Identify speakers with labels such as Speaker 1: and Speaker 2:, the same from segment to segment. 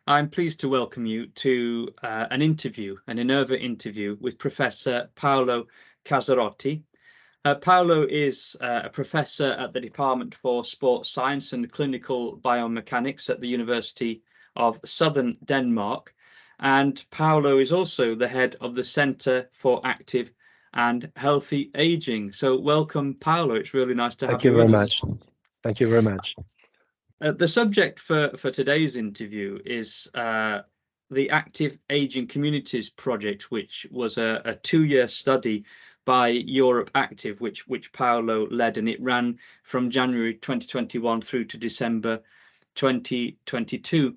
Speaker 1: I'm pleased to welcome you to an Innerva interview with Professor Paolo Caserotti. Paolo is a professor at the Department for Sports Science and Clinical Biomechanics at the University of Southern Denmark. And Paolo is also the head of the Centre for Active and Healthy Aging. So welcome, Paolo. It's really nice to have you with us.
Speaker 2: Thank you very much.
Speaker 1: The subject for today's interview is the Active Aging Communities project, which was a 2-year study by Europe Active, which Paolo led, and it ran from January 2021 through to December 2022.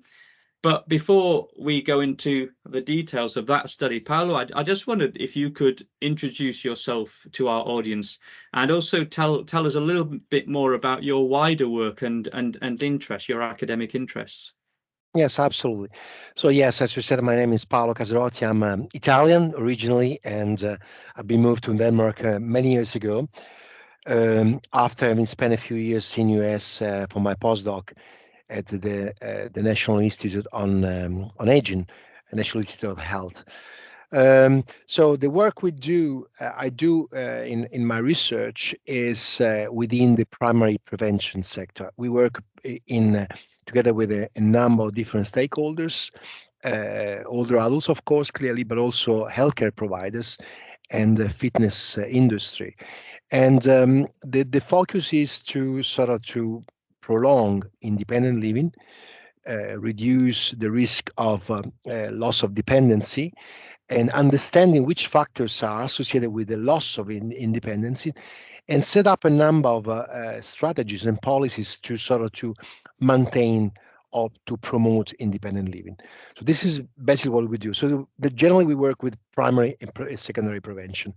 Speaker 1: But before we go into the details of that study, Paolo, I just wondered if you could introduce yourself to our audience and also tell us a little bit more about your wider work and interests, your academic interests.
Speaker 2: Yes, absolutely. So yes, as you said, my name is Paolo Caserotti. I'm Italian originally, and I've been moved to Denmark many years ago after having spent a few years in US for my postdoc at the National Institute on Aging, National Institute of Health. So the work I do in my research is within the primary prevention sector. We work together with a number of different stakeholders, older adults, of course, clearly, but also healthcare providers and the fitness industry. And the focus is to prolong independent living, reduce the risk of loss of dependency, and understanding which factors are associated with the loss of independence, and set up a number of strategies and policies to maintain or to promote independent living. So this is basically what we do. So generally we work with primary and secondary prevention.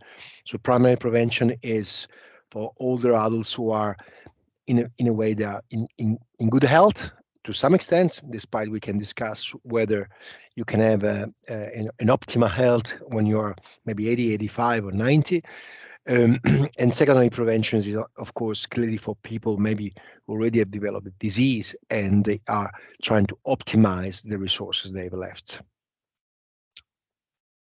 Speaker 2: So primary prevention is for older adults who are in a way they are in good health to some extent, despite we can discuss whether you can have an optimal health when you're maybe 80, 85 or 90. And secondary prevention is, of course, clearly for people maybe already have developed a disease and they are trying to optimize the resources they've left.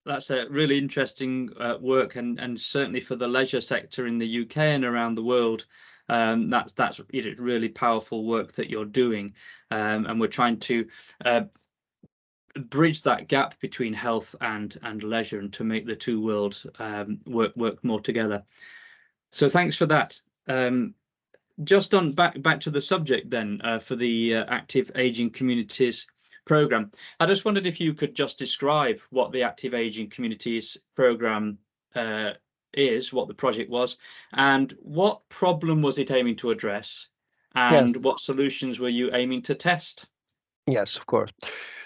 Speaker 1: That's a really interesting work, and certainly for the leisure sector in the UK and around the world. That's really powerful work that you're doing, and we're trying to bridge that gap between health and leisure, and to make the two worlds work more together. So thanks for that. Just on back to the subject then, for the Active Aging Communities program, I just wondered if you could just describe what the Active Aging Communities program is, what the project was, and what problem was it aiming to address, and what solutions were you aiming to test?
Speaker 2: Yes, of course.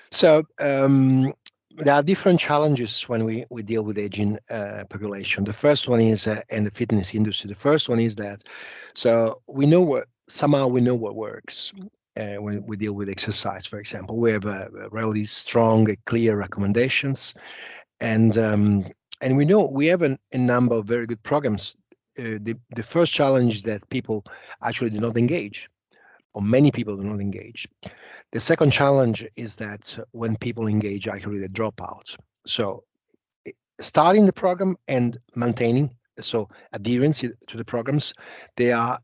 Speaker 2: So there are different challenges when we deal with aging population. The first one is in the fitness industry. The first one is that we know what works. When we deal with exercise, for example, we have really strong, clear recommendations, and we know we have a number of very good programs. The first challenge is that people actually do not engage, or many people do not engage. The second challenge is that when people engage, actually they drop out. So starting the program and maintaining, so adherence to the programs, they are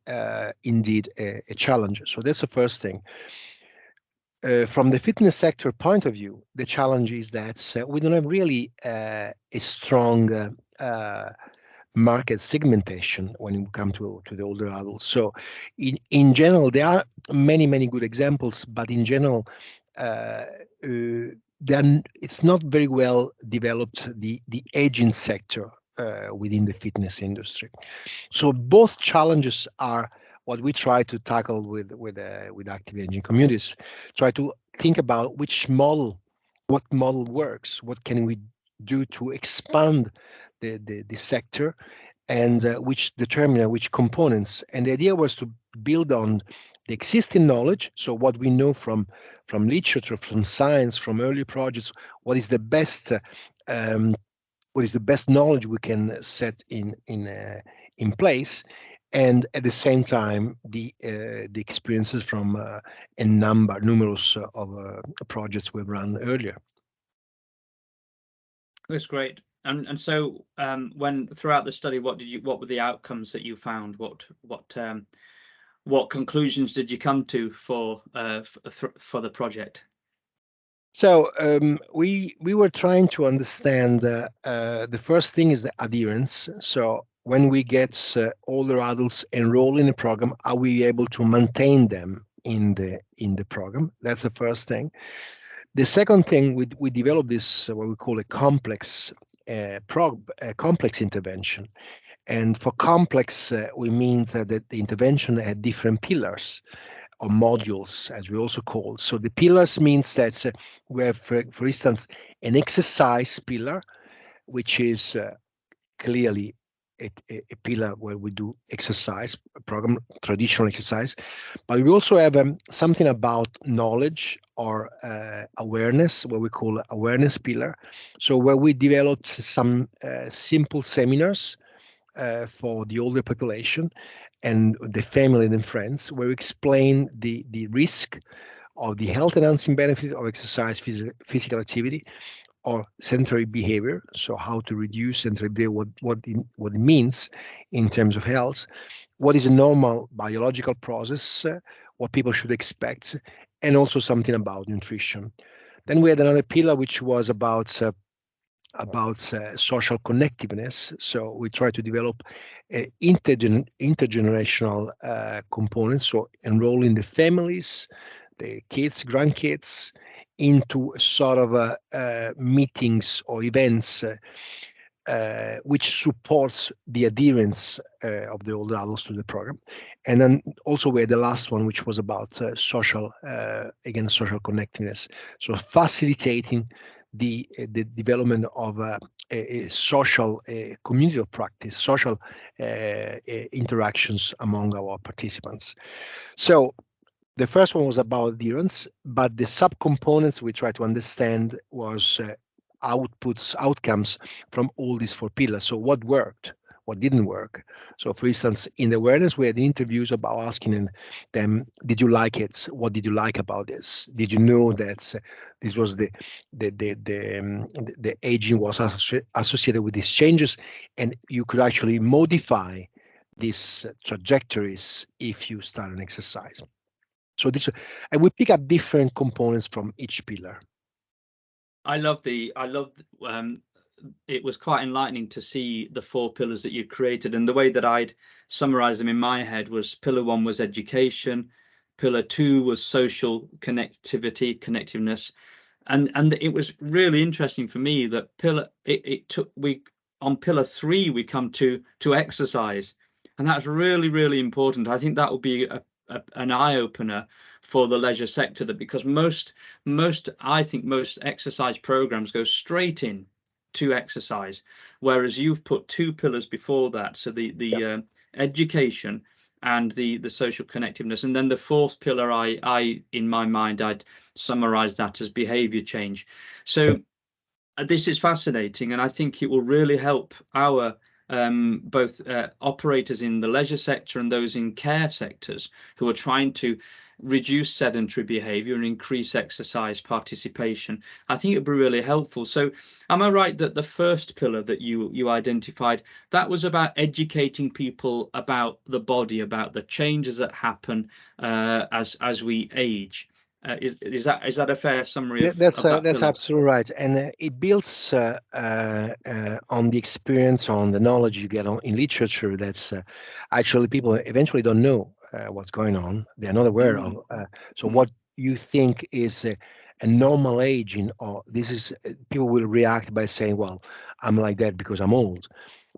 Speaker 2: indeed a challenge. So that's the first thing. From the fitness sector point of view, the challenge is that we don't have really a strong market segmentation when you come to the older adults. So in general, there are many good examples, but in general, then it's not very well developed, the aging sector within the fitness industry. So both challenges are what we try to tackle with active aging communities. Try to think about what model works, what can we do to expand the sector, and which components. And the idea was to build on the existing knowledge, so what we know from literature, from science, from early projects, what is the best knowledge we can set in place, and at the same time the experiences from numerous of projects we've run earlier.
Speaker 1: That's great. And so when throughout the study, what were the outcomes that you found? What conclusions did you come to for the project?
Speaker 2: So we were trying to understand. The first thing is the adherence. So when we get older adults enroll in a program, are we able to maintain them in the program? That's the first thing. The second thing, we developed this what we call a complex complex intervention. And for complex, we mean that the intervention had different pillars or modules, as we also call. So the pillars means that we have, for instance, an exercise pillar, which is clearly a pillar where we do exercise program, traditional exercise, but we also have something about knowledge or awareness, what we call awareness pillar. So where we developed some simple seminars for the older population and the family and friends, where we explain the risk of the health enhancing benefit of exercise, physical activity, or sedentary behavior. So how to reduce sedentary behavior, what it means in terms of health, what is a normal biological process, what people should expect, and also something about nutrition. Then we had another pillar which was about social connectiveness. So we try to develop intergenerational components, so enrolling the families, the kids, grandkids, into sort of meetings or events which supports the adherence of the older adults to the program. And then also we had the last one, which was about social connectiveness. So facilitating the development of a social community of practice, social interactions among our participants. So the first one was about adherence, but the subcomponents we try to understand was outcomes from all these four pillars. So what worked, what didn't work. So for instance, in the awareness, we had interviews about asking them, did you like it? What did you like about this? Did you know that this was the aging was associated with these changes, and you could actually modify these trajectories if you start an exercise. So this, and we pick up different components from each pillar.
Speaker 1: I love it was quite enlightening to see the four pillars that you created, and the way that I'd summarize them in my head was pillar one was education, pillar two was social connectiveness, and it was really interesting for me that on pillar three we come to exercise, and that's really important. I think that will be an eye-opener for the leisure sector, that because most exercise programs go straight in to exercise, whereas you've put two pillars before that, so the education and the social connectiveness, and then the fourth pillar, I in my mind I'd summarize that as behavior change. So this is fascinating, and I think it will really help our both operators in the leisure sector and those in care sectors who are trying to reduce sedentary behavior and increase exercise participation. I think it'd be really helpful. So am I right that the first pillar that you identified, that was about educating people about the body, about the changes that happen as we age? Is that a fair summary of that
Speaker 2: That's
Speaker 1: pillar?
Speaker 2: absolutely right, and it builds on the experience, on the knowledge you get in literature. That's actually people eventually don't know what's going on. They're not aware of. So what you think is a normal aging, or this is people will react by saying, "Well, I'm like that because I'm old,"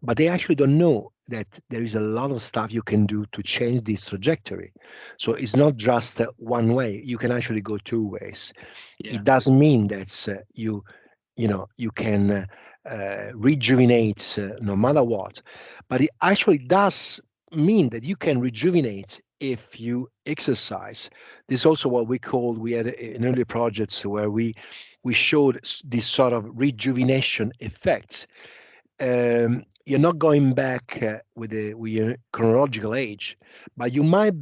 Speaker 2: but they actually don't know that there is a lot of stuff you can do to change this trajectory. So it's not just one way. You can actually go two ways.
Speaker 1: Yeah.
Speaker 2: It doesn't mean that you can rejuvenate no matter what, but it actually does mean that you can rejuvenate if you exercise. This is also what we had in early projects where we showed this sort of rejuvenation effect. you're not going back with your chronological age, but you might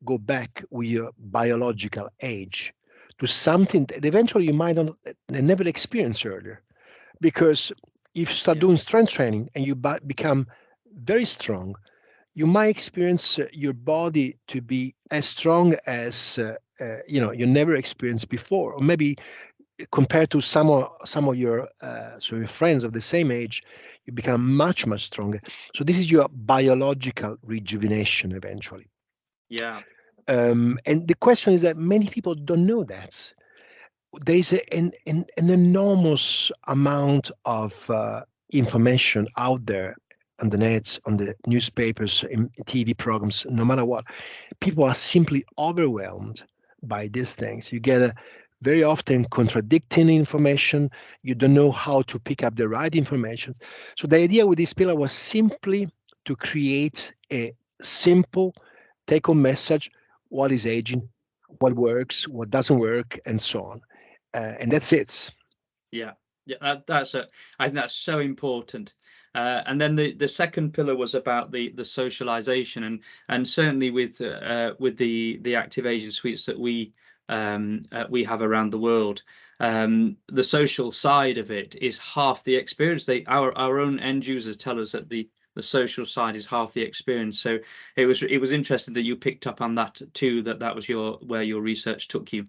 Speaker 2: go back with your biological age to something that eventually you might not never experience earlier. Because if you start doing strength training and you become very strong, you might experience your body to be as strong as you never experienced before, or maybe compared to some of your your friends of the same age, you become much stronger. So this is your biological rejuvenation eventually.
Speaker 1: Yeah.
Speaker 2: And the question is that many people don't know that there is an enormous amount of information out there on the net, on the newspapers, in TV programs, no matter what. People are simply overwhelmed by these things. You get a very often contradicting information. You don't know how to pick up the right information. So the idea with this pillar was simply to create a simple take-home message: what is aging, what works, what doesn't work, and so on. And that's it.
Speaker 1: Yeah, yeah, I think that's so important. And then the second pillar was about the socialization, and certainly with the active aging suites that we have around the world, the social side of it is half the experience. Our own end users tell us that the social side is half the experience. So it was interesting that you picked up on that too. That was where your research took you.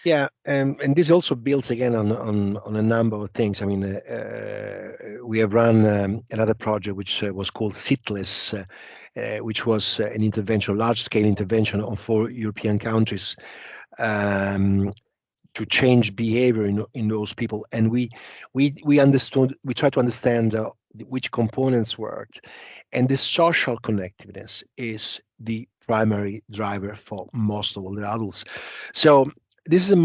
Speaker 2: Yeah, and this also builds again on a number of things. I mean, we have run another project which was called Sitless, which was an intervention, large-scale intervention on 4 European countries, to change behavior in those people. And we try to understand which components worked, and the social connectiveness is the primary driver for most of the adults. So this is a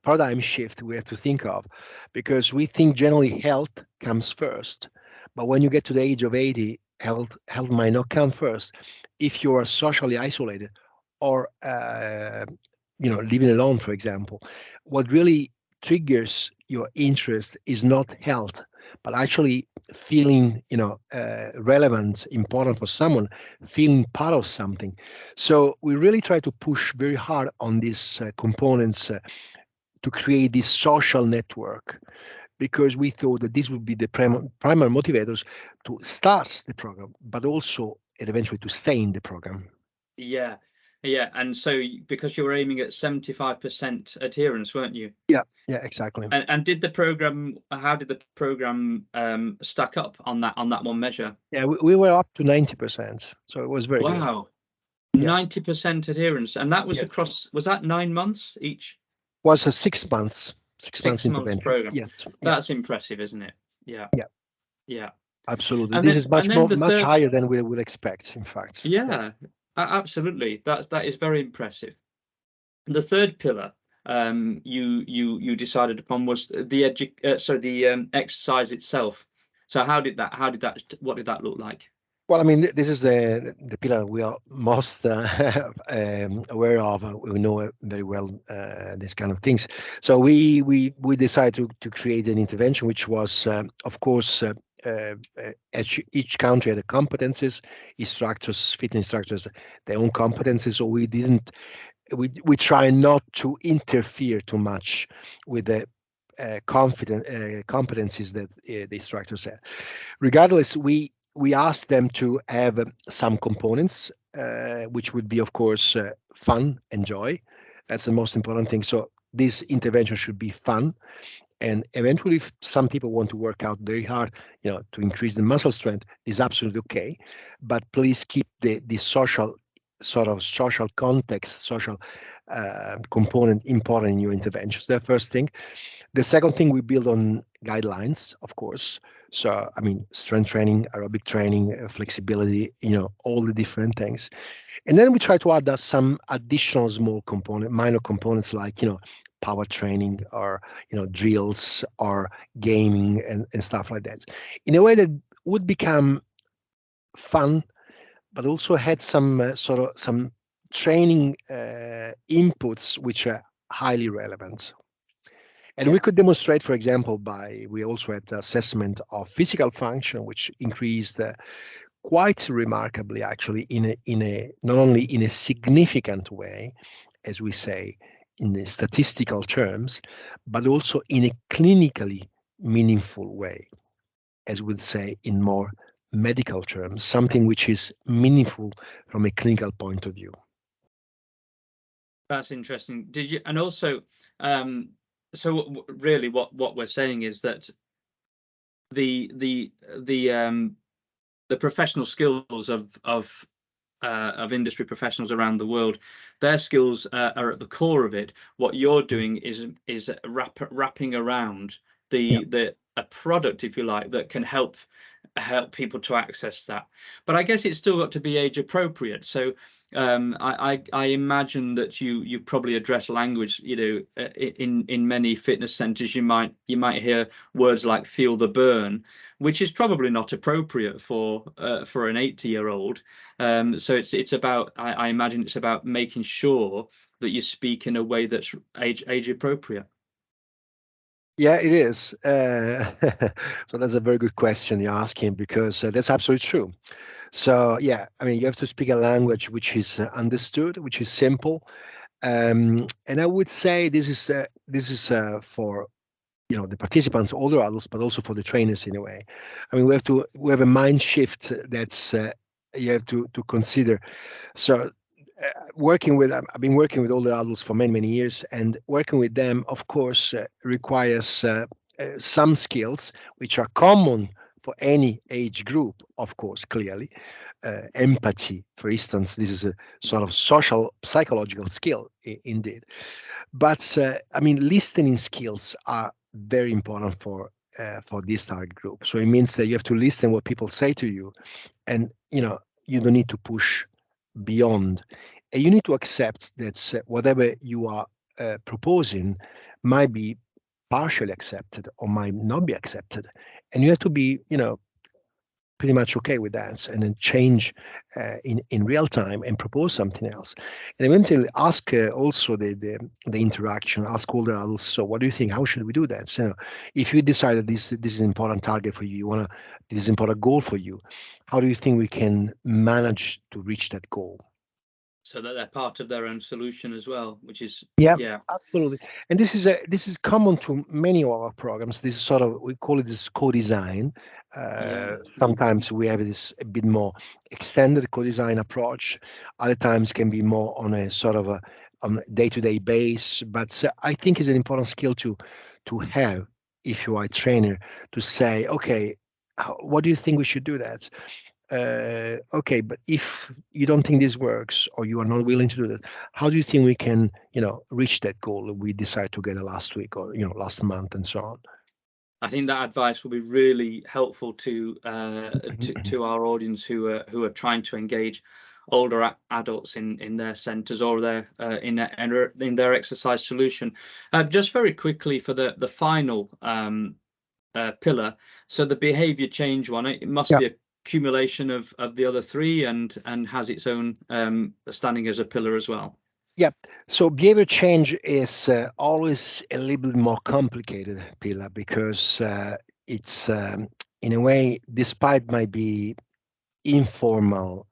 Speaker 2: paradigm shift we have to think of, because we think generally health comes first, but when you get to the age of 80, health might not come first if you are socially isolated, or living alone, for example. What really triggers your interest is not health, but actually feeling relevant, important for someone, feeling part of something. So we really try to push very hard on these components to create this social network, because we thought that this would be the primary motivators to start the program, but also and eventually to stay in the program.
Speaker 1: Yeah, yeah, and so because you were aiming at 75% adherence, weren't you?
Speaker 2: Yeah, exactly.
Speaker 1: And did the program? How did the program stack up on that one measure?
Speaker 2: Yeah, we were up to 90%, so it was very good.
Speaker 1: Wow,
Speaker 2: Yeah,
Speaker 1: 90% adherence, and that was
Speaker 2: yeah.
Speaker 1: across. Was that 9 months each?
Speaker 2: Was a 6 months, 6 months
Speaker 1: 6 months
Speaker 2: intervention.
Speaker 1: program.
Speaker 2: Yes, yeah,
Speaker 1: That's impressive, isn't it? Yeah,
Speaker 2: yeah,
Speaker 1: yeah.
Speaker 2: absolutely.
Speaker 1: And
Speaker 2: This
Speaker 1: then
Speaker 2: is
Speaker 1: and then the
Speaker 2: much
Speaker 1: third.
Speaker 2: higher than we would expect, in fact. Yeah.
Speaker 1: Yeah, absolutely. That is very impressive. The third pillar you decided upon was the exercise itself. So what did that look like?
Speaker 2: Well, I mean, this is the pillar we are most aware of. We know very well these kind of things. So we decided to create an intervention, which was, of course, each country had the competencies, instructors, fitness instructors, their own competencies. So we try not to interfere too much with the competencies that the instructors have. Regardless, we ask them to have some components, which would be, of course, fun and joy. That's the most important thing. So this intervention should be fun, and eventually, if some people want to work out very hard, to increase the muscle strength, is absolutely okay. But please keep the social context, social component important in your interventions. The first thing. The second thing, we build on guidelines, of course. So, I mean, strength training, aerobic training, flexibility, all the different things. And then we try to add some additional minor components like, power training, or, drills, or gaming, and stuff like that, in a way that would become fun, but also had some some training inputs which are highly relevant. And we could demonstrate, for example, we also had assessment of physical function, which increased quite remarkably, actually, in a not only in a significant way, as we say in the statistical terms, but also in a clinically meaningful way, as we'll say in more medical terms, something which is meaningful from a clinical point of view.
Speaker 1: That's interesting. Did you, and also, so really what we're saying is that the professional skills of industry professionals around the world, their skills are at the core of it. What you're doing is wrapping around a product, if you like, that can help people to access that. But I guess it's still got to be age appropriate. So I imagine that you probably address language. In many fitness centers, you might hear words like "feel the burn," which is probably not appropriate for an 80-year-old. So it's about, I imagine it's about making sure that you speak in a way that's age appropriate.
Speaker 2: Yeah, it is. So that's a very good question you're asking, because that's absolutely true. So yeah, I mean, you have to speak a language which is understood, which is simple, and I would say this is for the participants, older adults, but also for the trainers in a way. I mean, we have a mind shift that's you have to consider. So I've been working with older adults for many years, and working with them, of course, requires some skills which are common for any age group, of course, clearly. Empathy, for instance, this is a sort of social psychological skill, indeed. But I mean, listening skills are very important for this target group. So it means that you have to listen what people say to you, and you don't need to push beyond, and you need to accept that whatever you are proposing might be partially accepted or might not be accepted, and you have to be pretty much okay with that, and then change in real time and propose something else, and eventually ask also the interaction, ask older adults, so what do you think, how should we do that? So if you decide that this is an important target for you, this is an important goal for you, how do you think we can manage to reach that goal?
Speaker 1: So that they're part of their own solution as well, which is
Speaker 2: Yeah, absolutely. And this is common to many of our programs. This is sort of, we call it this co-design. Sometimes we have this a bit more extended co-design approach. Other times can be more on a sort of on a day-to-day base. But I think it's an important skill to have if you are a trainer, to say, okay, what do you think we should do that? Okay, but if you don't think this works, or you are not willing to do that, how do you think we can, reach that goal that we decided together last week, or last month, and so on?
Speaker 1: I think that advice will be really helpful to our audience who are trying to engage older adults in their centres, or their in their exercise solution. Just very quickly for the final pillar. So the behaviour change one, it must be a accumulation of the other three, and has its own standing as a pillar as well.
Speaker 2: Yeah. So behavior change is always a little bit more complicated pillar, because it's in a way, despite might be an informal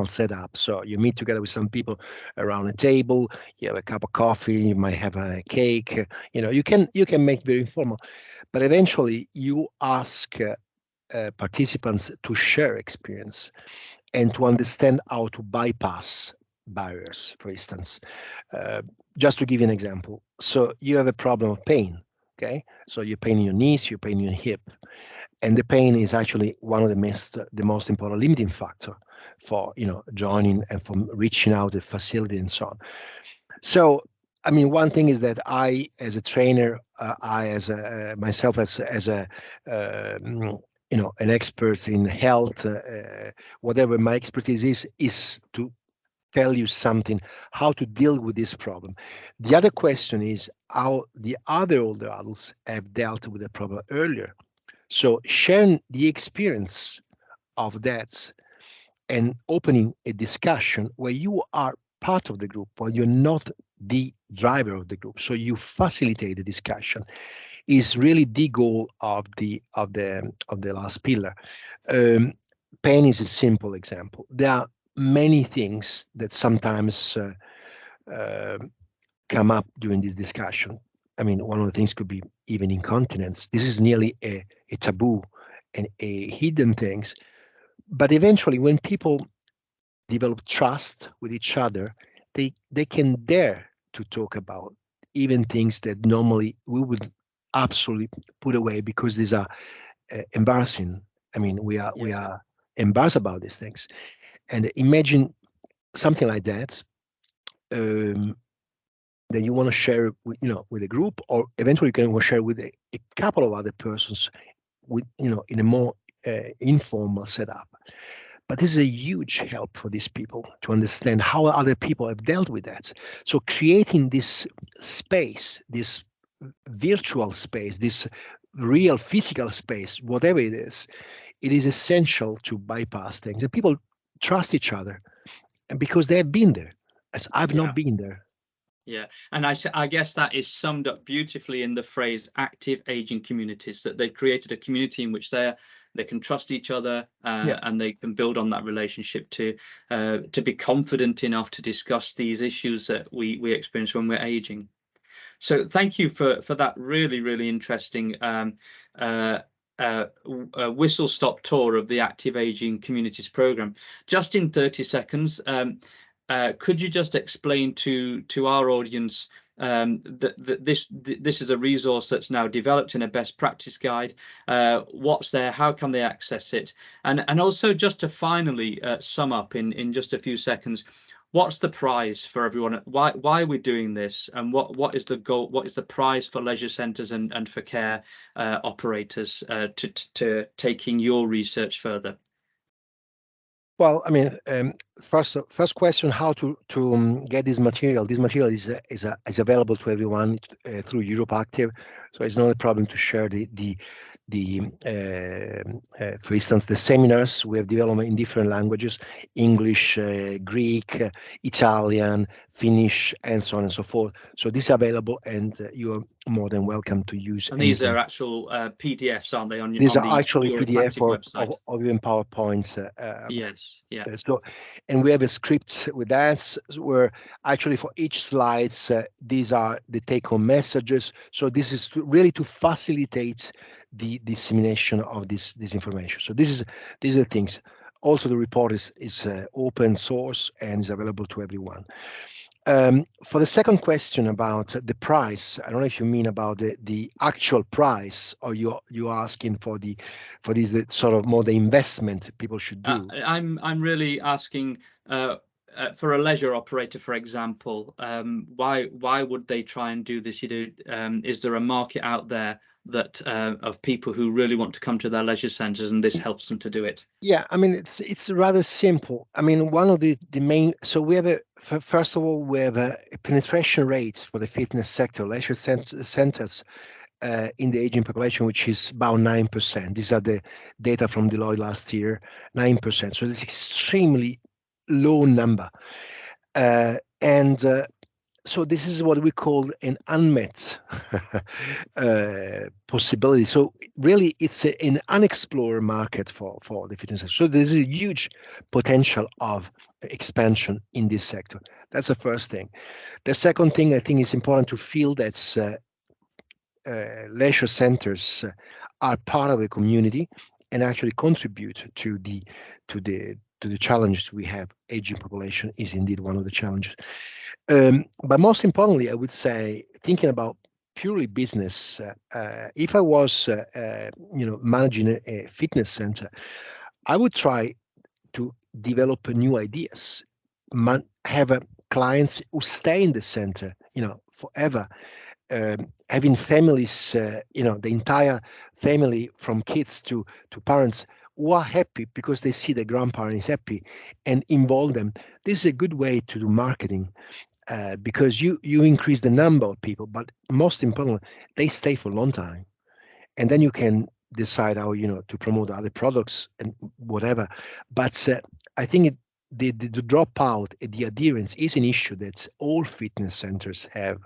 Speaker 2: setup. So you meet together with some people around a table, you have a cup of coffee, you might have a cake, you can make very informal, but eventually you ask participants to share experience and to understand how to bypass barriers, for instance. Just to give you an example, so you have a problem of pain, okay? So you're pain in your knees, you're pain in your hip, and the pain is actually one of the most important limiting factor for joining and for reaching out the facility and so on. So I mean, one thing is that I, as a trainer, I as a myself as a an expert in health, whatever my expertise is to tell you something, how to deal with this problem. The other question is how the other older adults have dealt with the problem earlier. So sharing the experience of that and opening a discussion where you are part of the group, while you're not the driver of the group. So you facilitate the discussion is really the goal of the last pillar. Pain is a simple example. There are many things that sometimes uh, come up during this discussion. I mean, one of the things could be even incontinence. This is nearly a taboo and a hidden things. But eventually, when people develop trust with each other, they can dare to talk about even things that normally we would absolutely put away because these are embarrassing. I mean, we
Speaker 1: Yeah.
Speaker 2: are embarrassed about these things. And imagine something like that. That you want to share with with a group, or eventually you can share with a couple of other persons with in a more informal setup. But this is a huge help for these people to understand how other people have dealt with that. So creating this space, this virtual space, this real physical space, whatever it is essential to bypass things. And people trust each other, and because they have been there, as I've not
Speaker 1: Yeah.
Speaker 2: been there.
Speaker 1: Yeah, and I guess that is summed up beautifully in the phrase active aging communities, that they've created a community in which they can trust each other,
Speaker 2: Yeah.
Speaker 1: and they can build on that relationship to be confident enough to discuss these issues that we experience when we're aging. So thank you for that really interesting whistle stop tour of the active aging communities program. Just in 30 seconds, could you just explain to our audience that this is a resource that's now developed in a best practice guide? What's there? How can they access it? And also just to finally sum up in just a few seconds, what's the prize for everyone? Why are we doing this? And what is the goal? What is the prize for leisure centres and for care operators to taking your research further?
Speaker 2: Well, I mean, first question: how to get this material? This material is available to everyone through Europe Active, so it's not a problem to share for instance, the seminars we have developed in different languages: English, Greek, Italian, Finnish, and so on and so forth. So this is available, and you are more than welcome to use
Speaker 1: And these
Speaker 2: anything.
Speaker 1: are actual PDFs, aren't they,
Speaker 2: These
Speaker 1: on
Speaker 2: are
Speaker 1: the
Speaker 2: actually
Speaker 1: Europe
Speaker 2: PDF
Speaker 1: Active website?
Speaker 2: or even PowerPoints.
Speaker 1: Yes, yeah.
Speaker 2: So, and we have a script with that where actually for each slides, these are the take-home messages. So this is really to facilitate the dissemination of this information. So these are the things. Also, the report is open source and is available to everyone. For the second question about the price, I don't know if you mean about the actual price, or you're asking for this sort of more the investment people should do.
Speaker 1: I'm really asking for a leisure operator, for example, why would they try and do this? Is there a market out there that of people who really want to come to their leisure centres, and this helps them to do it?
Speaker 2: Yeah, I mean it's rather simple. I mean, one of the main, so we have first of all we have a penetration rates for the fitness sector, leisure centers in the aging population, which is about 9%. These are the data from Deloitte last year, 9%. So it's extremely low number, and so this is what we call an unmet possibility. So really, it's an unexplored market for the fitness sector. So there's a huge potential of expansion in this sector. That's the first thing. The second thing I think is important to feel that leisure centers are part of the community and actually contribute to the challenges we have. Aging population is indeed one of the challenges. But most importantly, I would say, thinking about purely business, if I was, managing a fitness center, I would try to develop new ideas, have clients who stay in the center, forever, having families, the entire family from kids to parents who are happy because they see the grandparent is happy and involve them. This is a good way to do marketing because you increase the number of people, but most importantly, they stay for a long time, and then you can decide how to promote other products and whatever. But I think the dropout, the adherence is an issue that all fitness centers have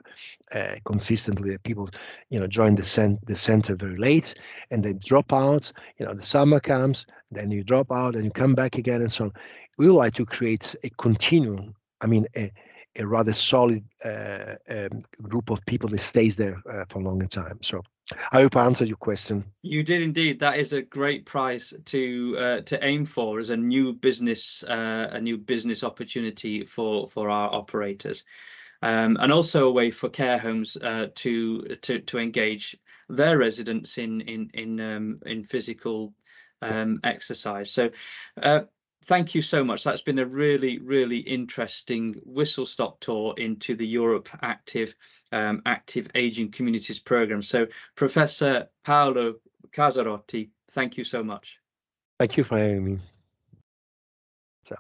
Speaker 2: consistently. People, join the center very late, and they drop out. The summer comes, then you drop out, and you come back again, and so on. We would like to create a continuum. I mean, a rather solid group of people that stays there for a longer time. So I hope I answered your question.
Speaker 1: You did indeed. That is a great prize to aim for as a new business opportunity for our operators, and also a way for care homes to engage their residents in physical exercise. So thank you so much. That's been a really, really interesting whistle-stop tour into the Europe Active Aging Communities program. So Professor Paolo Caserotti, thank you so much.
Speaker 2: Thank you for having me. So.